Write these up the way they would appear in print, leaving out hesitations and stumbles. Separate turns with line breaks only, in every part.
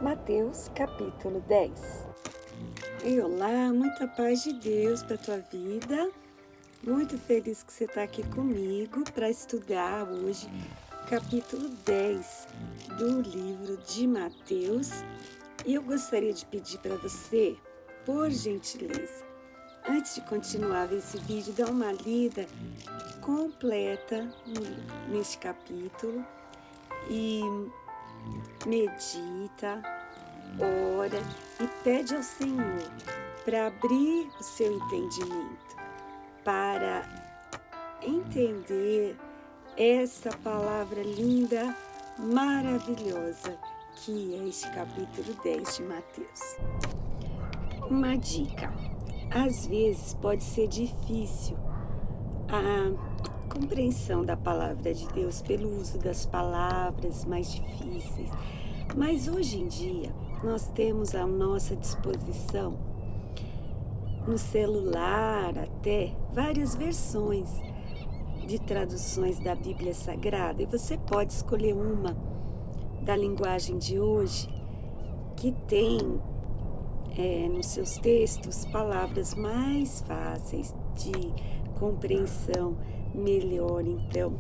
Mateus capítulo 10. E olá, muita paz de Deus para a tua vida. Muito feliz que você está aqui comigo para estudar hoje capítulo 10 do livro de Mateus. E eu gostaria de pedir para você, por gentileza, antes de continuar esse vídeo, dar uma lida completa neste capítulo e medita, ora e pede ao Senhor para abrir o seu entendimento, para entender essa palavra linda, maravilhosa, que é este capítulo 10 de Mateus. Uma dica: às vezes pode ser difícil a compreensão da palavra de Deus pelo uso das palavras mais difíceis, mas hoje em dia nós temos à nossa disposição, no celular até, várias versões de traduções da Bíblia Sagrada, e você pode escolher uma da linguagem de hoje que tem nos seus textos palavras mais fáceis de compreensão, melhor. Então,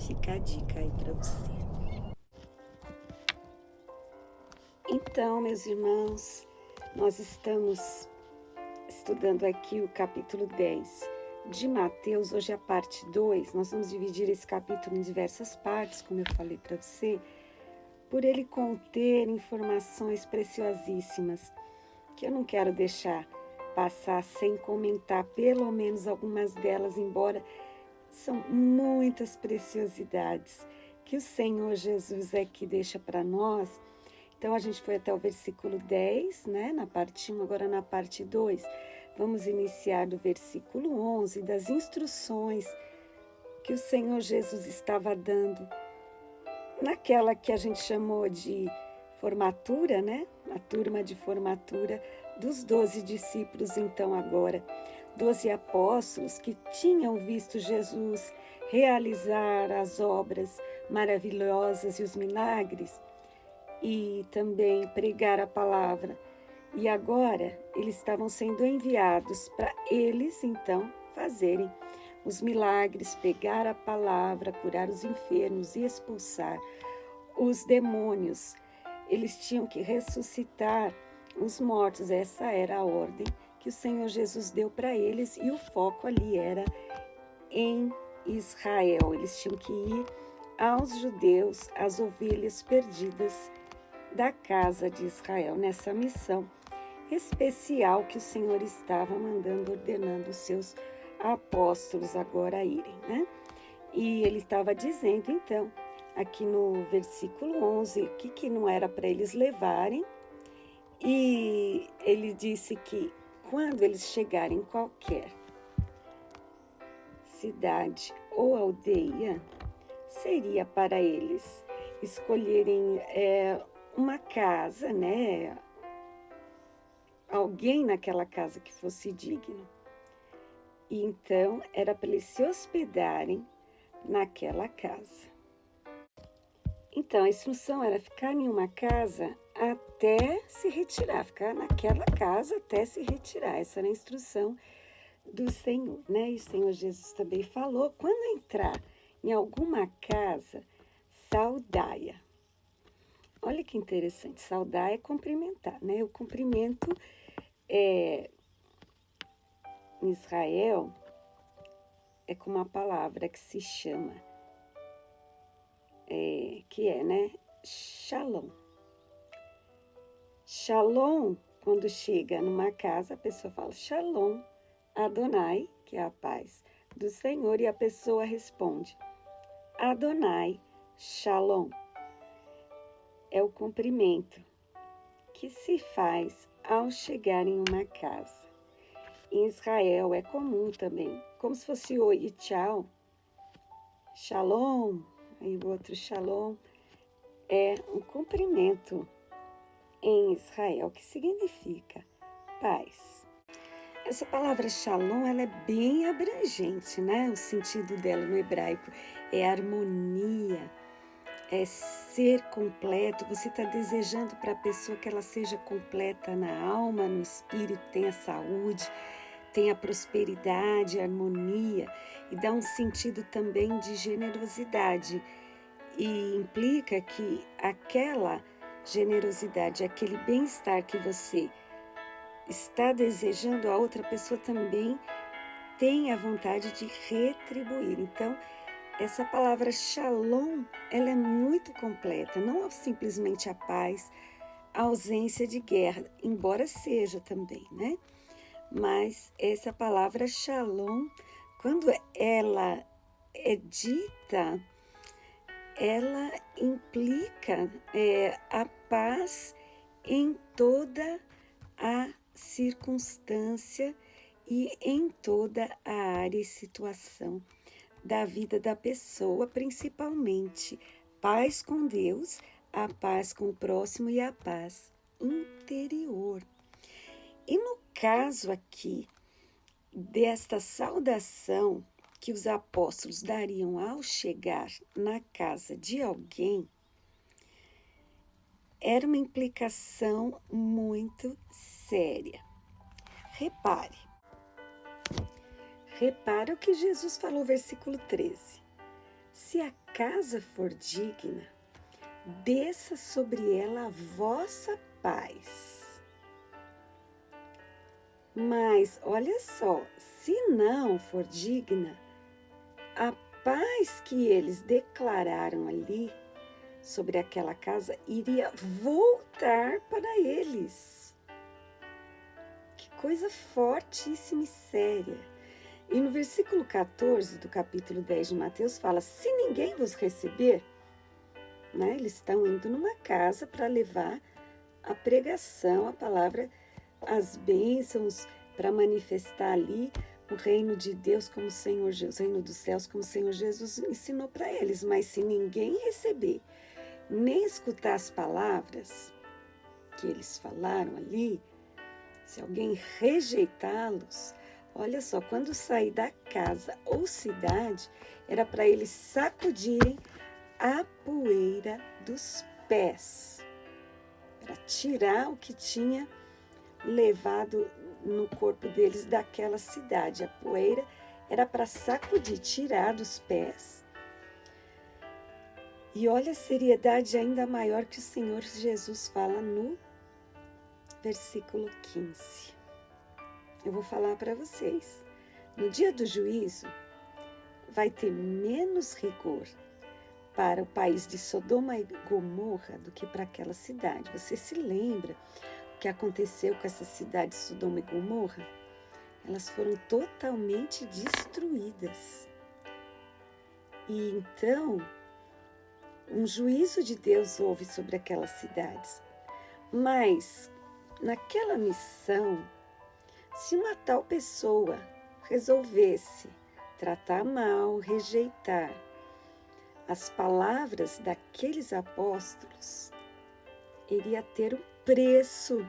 fica a dica aí para você. Então, meus irmãos, nós estamos estudando aqui o capítulo 10 de Mateus. Hoje é a parte 2. Nós vamos dividir esse capítulo em diversas partes, como eu falei para você, por ele conter informações preciosíssimas que eu não quero deixar passar sem comentar pelo menos algumas delas, embora são muitas preciosidades que o Senhor Jesus é que deixa para nós. Então, a gente foi até o versículo 10, né, na parte 1, agora na parte 2. Vamos iniciar do versículo 11, das instruções que o Senhor Jesus estava dando naquela que a gente chamou de formatura, né? A turma de formatura dos 12 discípulos, então agora 12 apóstolos que tinham visto Jesus realizar as obras maravilhosas e os milagres e também pregar a palavra. E agora eles estavam sendo enviados para eles, então, fazerem os milagres, pegar a palavra, curar os enfermos e expulsar os demônios. Eles tinham que ressuscitar os mortos. Essa era a ordem que o Senhor Jesus deu para eles, e o foco ali era em Israel. Eles tinham que ir aos judeus, às ovelhas perdidas da casa de Israel, nessa missão especial que o Senhor estava mandando, ordenando os seus apóstolos agora irem, né? E ele estava dizendo, então, aqui no versículo 11, o que não era para eles levarem, e ele disse que quando eles chegarem em qualquer cidade ou aldeia, seria para eles escolherem uma casa, né? Alguém naquela casa que fosse digno. E então era para eles se hospedarem naquela casa. Então a instrução era ficar em uma casa até se retirar, ficar naquela casa até se retirar. Essa era a instrução do Senhor, né? E o Senhor Jesus também falou: quando entrar em alguma casa, saudai-a. Olha que interessante, saudar é cumprimentar, né? O cumprimento em Israel é com uma palavra que se chama, né? Shalom. Shalom, quando chega numa casa, a pessoa fala Shalom Adonai, que é a paz do Senhor, e a pessoa responde Adonai Shalom. É o cumprimento que se faz ao chegar em uma casa. Em Israel é comum também, como se fosse oi e tchau, shalom, aí o outro shalom, é um cumprimento em Israel, que significa paz. Essa palavra shalom, ela é bem abrangente, né? O sentido dela no hebraico é harmonia, ser completo, você está desejando para a pessoa que ela seja completa na alma, no espírito, tenha saúde, tenha prosperidade, harmonia, e dá um sentido também de generosidade. E implica que aquela generosidade, aquele bem-estar que você está desejando, a outra pessoa também tem a vontade de retribuir. Então, essa palavra shalom, ela é muito completa, não é simplesmente a paz, a ausência de guerra, embora seja também, né? Mas essa palavra shalom, quando ela é dita, ela implica a paz em toda a circunstância e em toda a área e situação da vida da pessoa, principalmente paz com Deus, a paz com o próximo e a paz interior. E no caso aqui desta saudação que os apóstolos dariam ao chegar na casa de alguém, era uma implicação muito séria. Repare o que Jesus falou, versículo 13. Se a casa for digna, desça sobre ela a vossa paz. Mas, olha só, se não for digna, a paz que eles declararam ali sobre aquela casa iria voltar para eles. Que coisa fortíssima e séria. E no versículo 14 do capítulo 10 de Mateus fala, se ninguém vos receber, né, eles estão indo numa casa para levar a pregação, a palavra, as bênçãos, para manifestar ali o reino de Deus como Senhor Jesus, o reino dos céus como Senhor Jesus ensinou para eles. Mas se ninguém receber, nem escutar as palavras que eles falaram ali, se alguém rejeitá-los, olha só, quando sair da casa ou cidade, era para eles sacudirem a poeira dos pés, para tirar o que tinha levado no corpo deles daquela cidade. A poeira era para sacudir, tirar dos pés. E olha a seriedade ainda maior que o Senhor Jesus fala no versículo 15. Eu vou falar para vocês. No dia do juízo, vai ter menos rigor para o país de Sodoma e Gomorra do que para aquela cidade. Você se lembra o que aconteceu com essa cidade de Sodoma e Gomorra? Elas foram totalmente destruídas. E então, um juízo de Deus houve sobre aquelas cidades. Mas, naquela missão, se uma tal pessoa resolvesse tratar mal, rejeitar as palavras daqueles apóstolos, iria ter um preço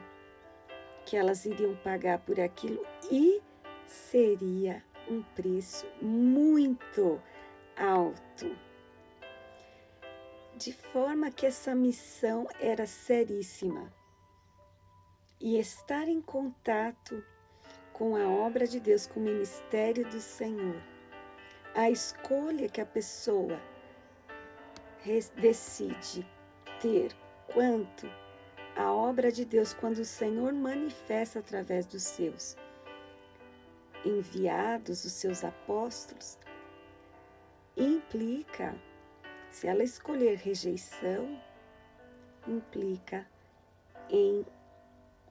que elas iriam pagar por aquilo e seria um preço muito alto. De forma que essa missão era seríssima. E estar em contato com a obra de Deus, com o ministério do Senhor, a escolha que a pessoa decide ter quanto a obra de Deus, quando o Senhor manifesta através dos seus enviados, os seus apóstolos, implica, se ela escolher rejeição, implica em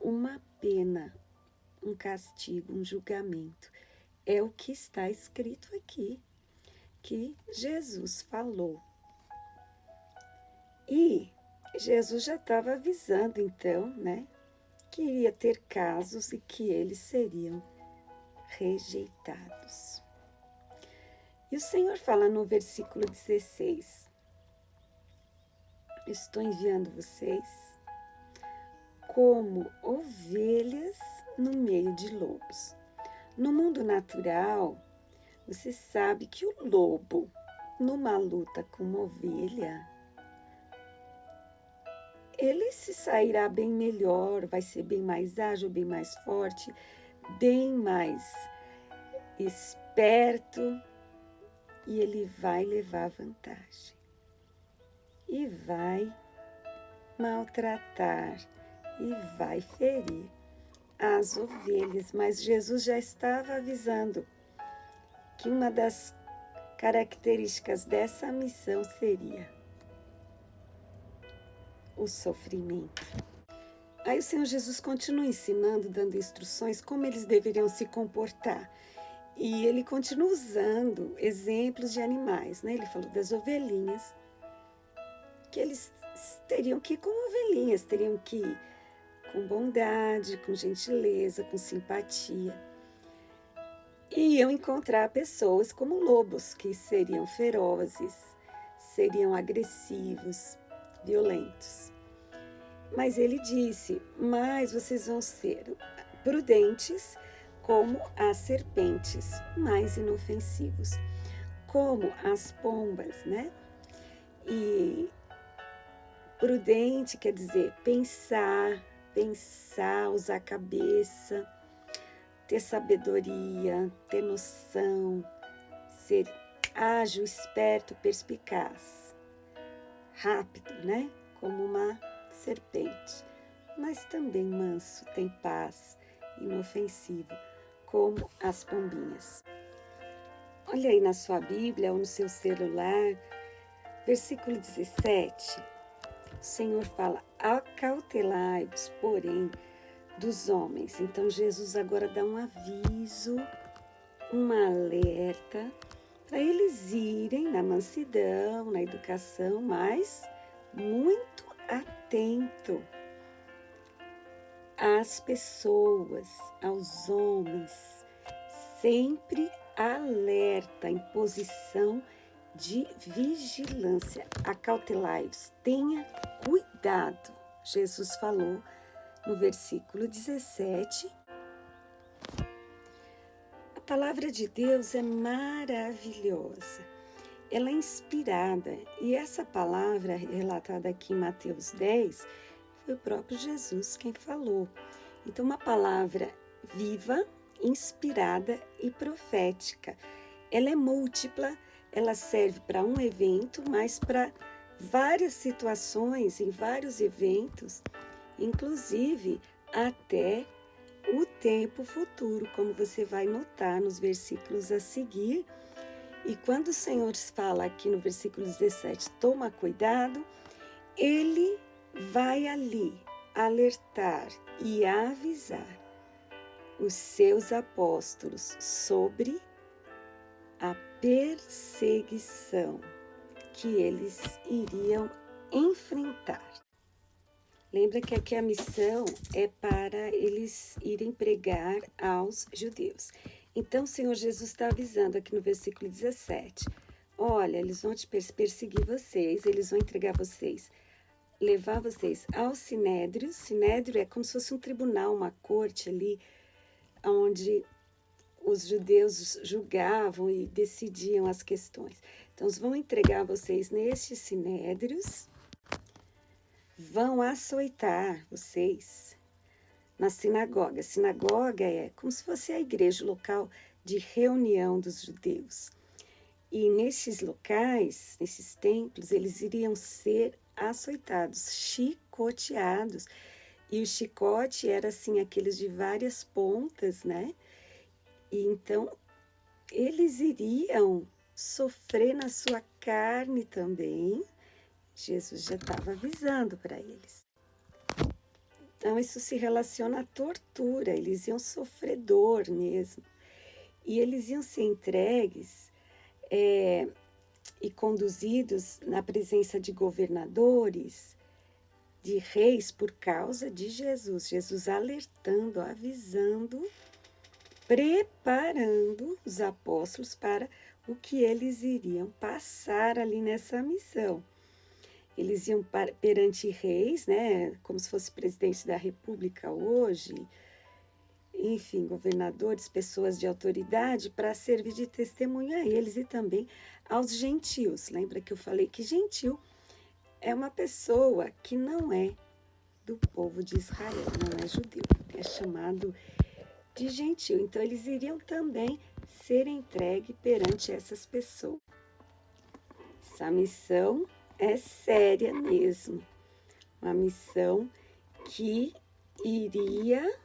uma pena, um castigo, um julgamento. É o que está escrito aqui, que Jesus falou. E Jesus já estava avisando, então, né, que iria ter casos e que eles seriam rejeitados. E o Senhor fala no versículo 16, estou enviando vocês como ovelhas no meio de lobos. No mundo natural, você sabe que o lobo, numa luta com uma ovelha, ele se sairá bem melhor, vai ser bem mais ágil, bem mais forte, bem mais esperto, e ele vai levar vantagem e vai maltratar e vai ferir as ovelhas. Mas Jesus já estava avisando que uma das características dessa missão seria o sofrimento. Aí o Senhor Jesus continua ensinando, dando instruções como eles deveriam se comportar. E ele continua usando exemplos de animais, né? Ele falou das ovelhinhas, que eles teriam que ir como ovelhinhas, teriam que ir com bondade, com gentileza, com simpatia. E iam encontrar pessoas como lobos, que seriam ferozes, seriam agressivos, violentos. Mas ele disse, mas vocês vão ser prudentes como as serpentes, mais inofensivos, como as pombas, né? E prudente quer dizer pensar, usar a cabeça, ter sabedoria, ter noção, ser ágil, esperto, perspicaz, rápido, né? Como uma serpente, mas também manso, tem paz, inofensivo, como as pombinhas. Olha aí na sua Bíblia ou no seu celular, versículo 17, o Senhor fala, acautelai-vos, porém, dos homens. Então Jesus agora dá um aviso, um alerta, para eles irem na mansidão, na educação, mas muito atento às pessoas, aos homens, sempre alerta, em posição de vigilância. Acautelai-vos, tenha cuidado. Jesus falou no versículo 17. A palavra de Deus é maravilhosa. Ela é inspirada, e essa palavra relatada aqui em Mateus 10, foi o próprio Jesus quem falou. Então, uma palavra viva, inspirada e profética. Ela é múltipla, ela serve para um evento, mas para várias situações, em vários eventos, inclusive até o tempo futuro, como você vai notar nos versículos a seguir. E quando o Senhor fala aqui no versículo 17, toma cuidado, ele vai ali alertar e avisar os seus apóstolos sobre a perseguição que eles iriam enfrentar. Lembra que aqui a missão é para eles irem pregar aos judeus. Então, o Senhor Jesus está avisando aqui no versículo 17, olha, eles vão perseguir vocês, eles vão entregar vocês, levar vocês ao Sinédrio. Sinédrio é como se fosse um tribunal, uma corte ali, onde os judeus julgavam e decidiam as questões. Então, eles vão entregar vocês nestes sinédrios, vão açoitar vocês na sinagoga. Sinagoga é como se fosse a igreja, o local de reunião dos judeus. E nesses locais, nesses templos, eles iriam ser açoitados, chicoteados. E o chicote era assim, aqueles de várias pontas, né? E então, eles iriam sofrer na sua carne também. Jesus já estava avisando para eles. Então, isso se relaciona à tortura, eles iam sofrer dor mesmo. E eles iam ser entregues e conduzidos na presença de governadores, de reis, por causa de Jesus. Jesus alertando, avisando, preparando os apóstolos para o que eles iriam passar ali nessa missão. Eles iam perante reis, né, como se fosse presidente da república hoje, enfim, governadores, pessoas de autoridade, para servir de testemunha a eles e também aos gentios. Lembra que eu falei que gentil é uma pessoa que não é do povo de Israel, não é judeu, é chamado de gentil. Então, eles iriam também ser entregues perante essas pessoas. Essa missão é séria mesmo, uma missão que iria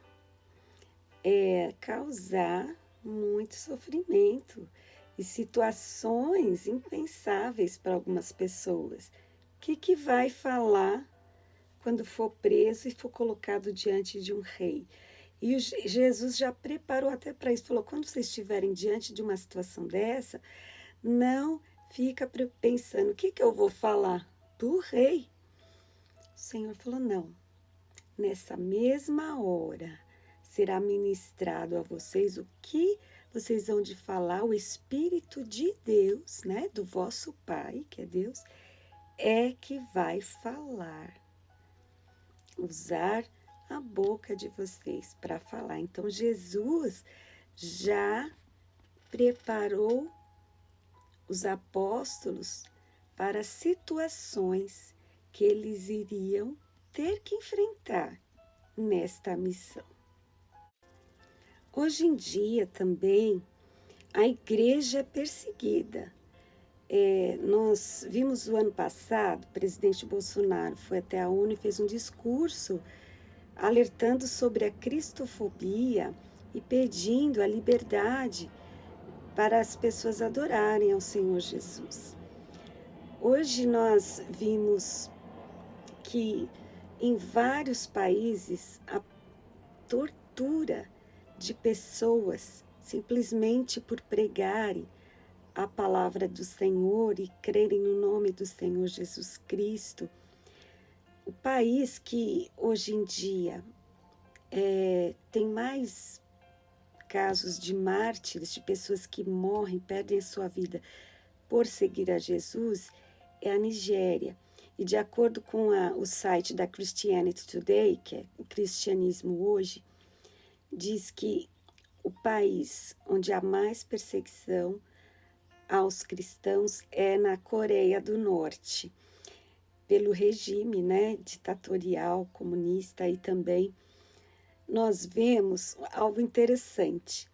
causar muito sofrimento e situações impensáveis para algumas pessoas. O que vai falar quando for preso e for colocado diante de um rei? E Jesus já preparou até para isso, falou, quando vocês estiverem diante de uma situação dessa, não fica pensando, o que eu vou falar? Do rei. O Senhor falou, não, nessa mesma hora será ministrado a vocês o que vocês vão de falar, o Espírito de Deus, né, do vosso Pai, que é Deus, é que vai falar, usar a boca de vocês para falar. Então, Jesus já preparou os apóstolos para situações que eles iriam ter que enfrentar nesta missão. Hoje em dia também a igreja é perseguida. Nós vimos o ano passado, o presidente Bolsonaro foi até a ONU e fez um discurso alertando sobre a cristofobia e pedindo a liberdade para as pessoas adorarem ao Senhor Jesus. Hoje nós vimos que em vários países a tortura de pessoas simplesmente por pregarem a palavra do Senhor e crerem no nome do Senhor Jesus Cristo. O país que hoje em dia tem mais casos de mártires, de pessoas que morrem, perdem a sua vida por seguir a Jesus, é a Nigéria. E de acordo com o site da Christianity Today, que é o Cristianismo Hoje, diz que o país onde há mais perseguição aos cristãos é na Coreia do Norte, pelo regime, né, ditatorial, comunista, e também nós vemos algo interessante,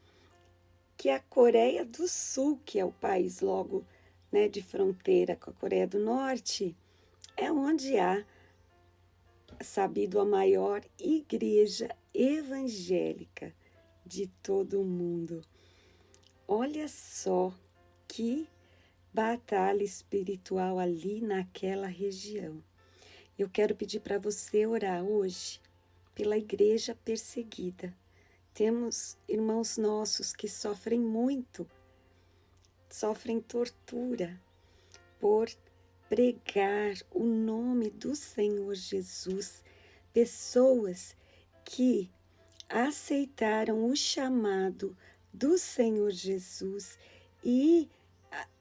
que a Coreia do Sul, que é o país logo, né, de fronteira com a Coreia do Norte, é onde há, sabido, a maior igreja evangélica de todo o mundo. Olha só que batalha espiritual ali naquela região. Eu quero pedir para você orar hoje pela igreja perseguida. Temos irmãos nossos que sofrem muito, sofrem tortura por pregar o nome do Senhor Jesus. Pessoas que aceitaram o chamado do Senhor Jesus e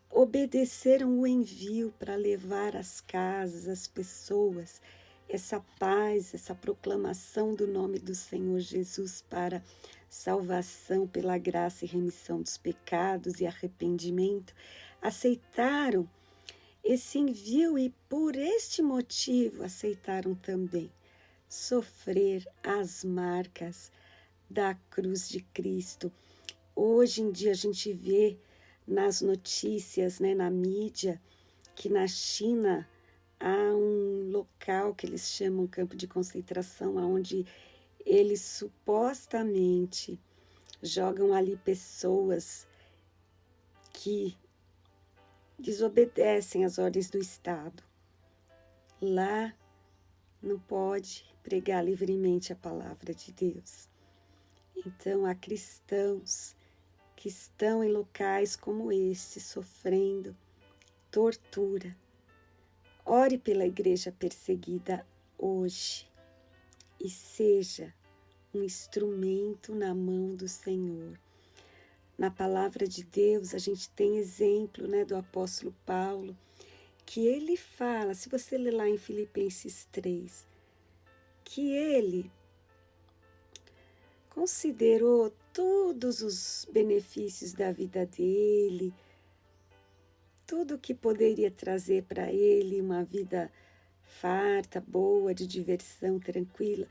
obedeceram o envio para levar às casas, às pessoas, essa paz, essa proclamação do nome do Senhor Jesus para salvação pela graça e remissão dos pecados e arrependimento, aceitaram esse envio e por este motivo aceitaram também sofrer as marcas da cruz de Cristo. Hoje em dia a gente vê nas notícias, né, na mídia, que na China há um local que eles chamam campo de concentração, onde eles supostamente jogam ali pessoas que desobedecem às ordens do Estado. Lá não pode pregar livremente a palavra de Deus. Então, há cristãos que estão em locais como este, sofrendo tortura. Ore pela igreja perseguida hoje e seja um instrumento na mão do Senhor. Na palavra de Deus, a gente tem exemplo, né, do apóstolo Paulo, que ele fala, se você ler lá em Filipenses 3, que ele considerou todos os benefícios da vida dele, tudo que poderia trazer para ele uma vida farta, boa, de diversão, tranquila.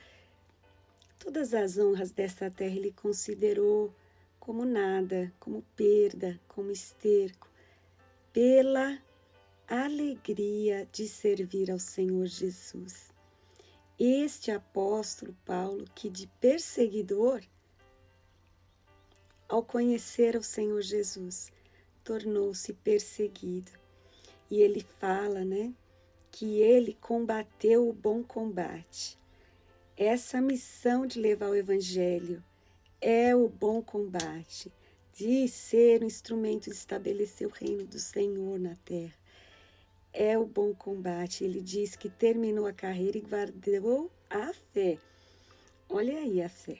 Todas as honras desta terra ele considerou como nada, como perda, como esterco, pela alegria de servir ao Senhor Jesus. Este apóstolo Paulo, que de perseguidor, ao conhecer o Senhor Jesus, tornou-se perseguido. E ele fala, que ele combateu o bom combate. Essa missão de levar o evangelho é o bom combate, de ser um instrumento de estabelecer o reino do Senhor na terra. É o bom combate. Ele diz que terminou a carreira e guardou a fé. Olha aí a fé,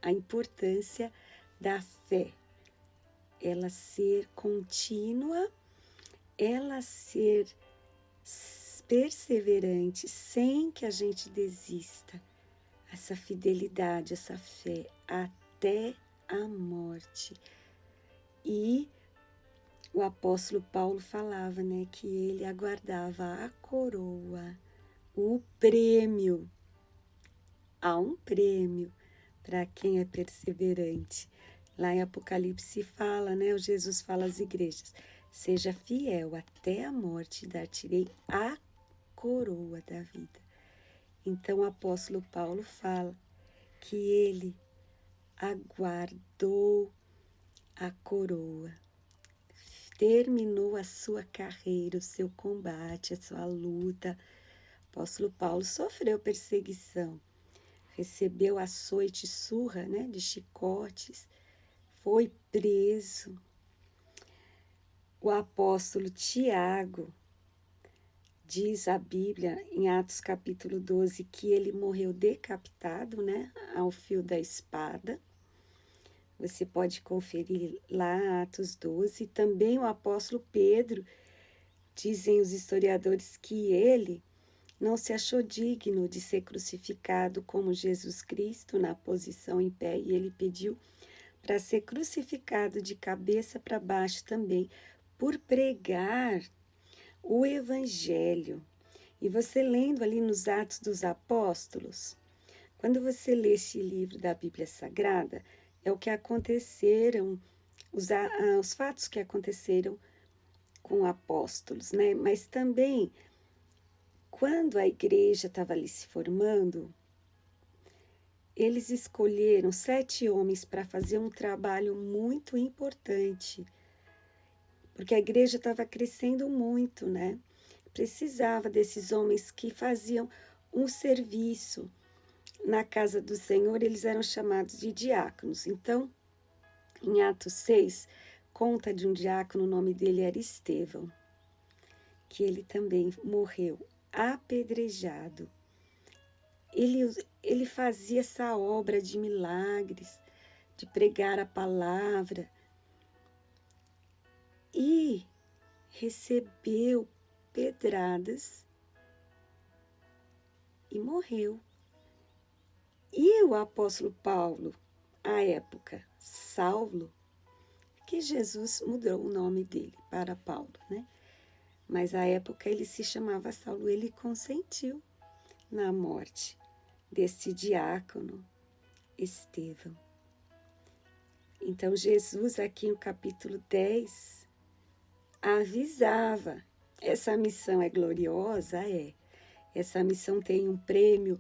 a importância da fé. Ela ser contínua, ela ser perseverante, sem que a gente desista. Essa fidelidade, essa fé até a morte. E o apóstolo Paulo falava, que ele aguardava a coroa, o prêmio. Há um prêmio para quem é perseverante. Lá em Apocalipse fala, o Jesus fala às igrejas: seja fiel até a morte, dar-te-ei a coroa da vida. Então o apóstolo Paulo fala que ele aguardou a coroa, terminou a sua carreira, o seu combate, a sua luta. O apóstolo Paulo sofreu perseguição, recebeu açoite, surra, de chicotes, foi preso. O apóstolo Tiago, diz a Bíblia, em Atos capítulo 12, que ele morreu decapitado, ao fio da espada. Você pode conferir lá, Atos 12. Também o apóstolo Pedro, dizem os historiadores que ele não se achou digno de ser crucificado como Jesus Cristo na posição em pé, e ele pediu para ser crucificado de cabeça para baixo também, por pregar o Evangelho. E você lendo ali nos Atos dos Apóstolos, quando você lê esse livro da Bíblia Sagrada, é o que aconteceram, os fatos que aconteceram com apóstolos, Mas também, quando a igreja estava ali se formando, eles escolheram 7 homens para fazer um trabalho muito importante, porque a igreja estava crescendo muito, Precisava desses homens que faziam um serviço na casa do Senhor. Eles eram chamados de diáconos. Então, em Atos 6, conta de um diácono, o nome dele era Estevão, que ele também morreu apedrejado. Ele fazia essa obra de milagres, de pregar a palavra, e recebeu pedradas e morreu. E o apóstolo Paulo, à época, Saulo, que Jesus mudou o nome dele para Paulo, Mas à época ele se chamava Saulo, ele consentiu na morte desse diácono Estevão. Então Jesus aqui no capítulo 10 avisava, essa missão é gloriosa? É. Essa missão tem um prêmio,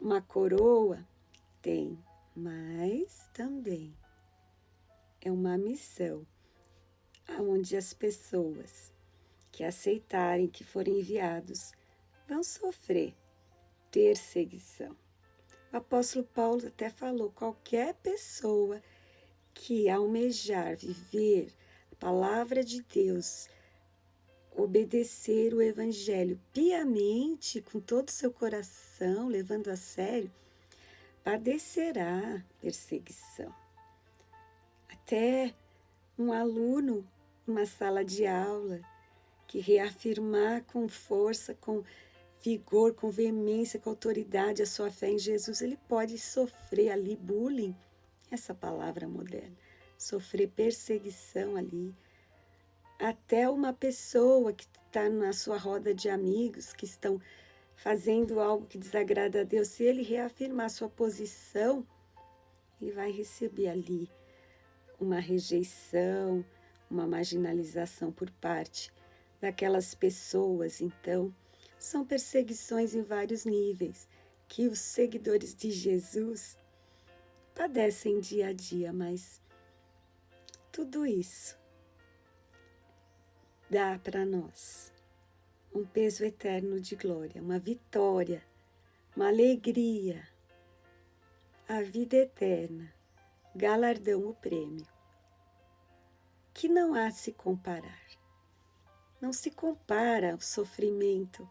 uma coroa? Tem, mas também é uma missão onde as pessoas que aceitarem, que forem enviados, vão sofrer perseguição. O apóstolo Paulo até falou: qualquer pessoa que almejar viver a palavra de Deus, obedecer o evangelho piamente, com todo o seu coração, levando a sério, padecerá perseguição. Até um aluno numa sala de aula que reafirmar com força, com vigor, com veemência, com autoridade a sua fé em Jesus, ele pode sofrer ali bullying, essa palavra moderna, sofrer perseguição ali. Até uma pessoa que está na sua roda de amigos, que estão fazendo algo que desagrada a Deus, se ele reafirmar sua posição, ele vai receber ali uma rejeição, uma marginalização por parte daquelas pessoas. Então, são perseguições em vários níveis que os seguidores de Jesus padecem dia a dia, mas tudo isso dá para nós um peso eterno de glória, uma vitória, uma alegria, a vida eterna, galardão, o prêmio, que não há se comparar. Não se compara o sofrimento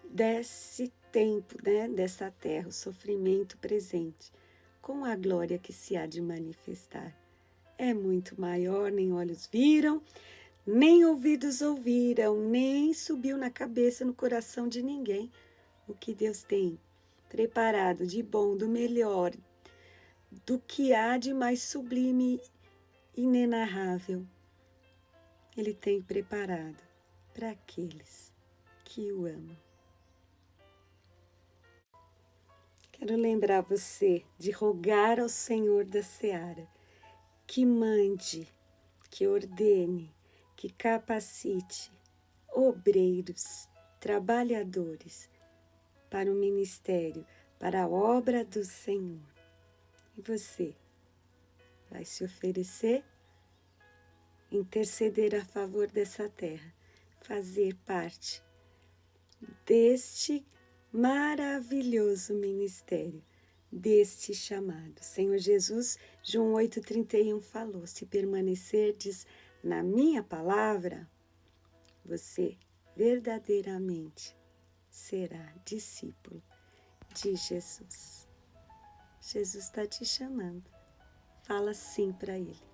desse tempo, né, dessa terra, o sofrimento presente, com a glória que se há de manifestar. É muito maior, nem olhos viram, nem ouvidos ouviram, nem subiu na cabeça, no coração de ninguém o que Deus tem preparado de bom, do melhor, do que há de mais sublime, inenarrável. Ele tem preparado para aqueles que o amam. Quero lembrar você de rogar ao Senhor da Seara que mande, que ordene, que capacite obreiros, trabalhadores para o ministério, para a obra do Senhor. E você vai se oferecer, interceder a favor dessa terra, fazer parte deste maravilhoso ministério, deste chamado. Senhor Jesus, João 8,31 falou: se permanecerdes na minha palavra, você verdadeiramente será discípulo de Jesus. Jesus está te chamando. Fala sim para Ele.